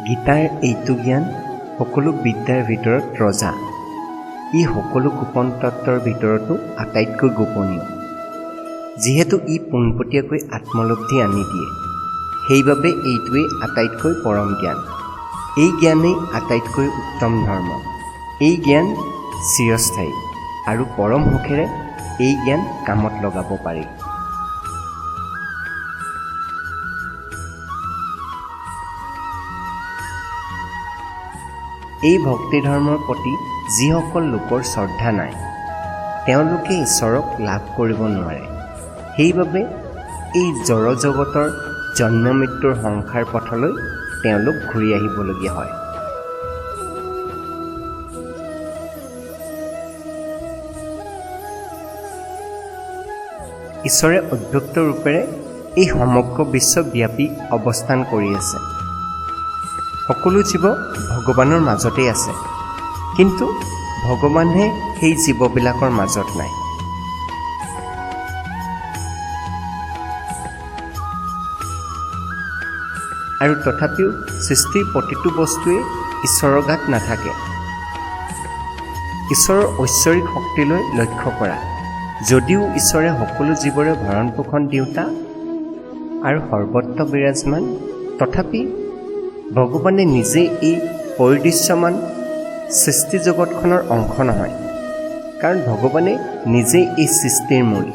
গীতাৰ এইটো জ্ঞান সকলো বিদ্যাৰ ভিতৰত ৰজা। ই সকলো গোপন তত্ত্বৰ ভিতৰতো আটাইতকৈ গোপনীয়। যিহেতু ই পোনপটীয়াকৈ আত্মলব্ধি আনি দিয়ে, সেইবাবে এইটোৱেই আটাইতকৈ পৰম জ্ঞান। এই জ্ঞানেই আটাইতকৈ উত্তম ধৰ্ম। এই জ্ঞান চিৰস্থায়ী আৰু পৰম সুখেৰে এই জ্ঞান কামত লগাব পাৰি। এই ভক্তি ধৰ্মৰ প্ৰতি যিসকল লোকৰ শ্ৰদ্ধা নাই, তেওঁলোকে ঈশ্বৰক লাভ কৰিব নোৱাৰে। সেইবাবে এই জড় জগতৰ জন্ম মৃত্যুৰ সংসাৰ পথলৈ তেওঁলোক ঘূৰি আহিবলগীয়া হয়। ঈশ্বৰে অব্যক্ত ৰূপেৰে এই সমগ্ৰ বিশ্বব্যাপী অৱস্থান কৰি আছে। সকলো জীৱ ভগৱানৰ মাজতেই আছে, কিন্তু ভগৱানহে সেই জীৱবিলাকৰ মাজত নাই। আৰু তথাপিও সৃষ্টিৰ প্ৰতিটো বস্তুৱেই ঈশ্বৰৰ গাত নাথাকে। ঈশ্বৰৰ ঐশ্বৰিক শক্তিলৈ লক্ষ্য কৰা। যদিও ঈশ্বৰে সকলো জীৱৰে ভৰণ পোষণ দিওঁতা আৰু সৰ্বত্ৰ বিৰাজমান, তথাপি ভগৱানে নিজেই এই পৰিদৃশ্যমান সৃষ্টি জগতখনৰ অংশ নহয়, কাৰণ ভগৱানে নিজেই এই সৃষ্টিৰ মূল।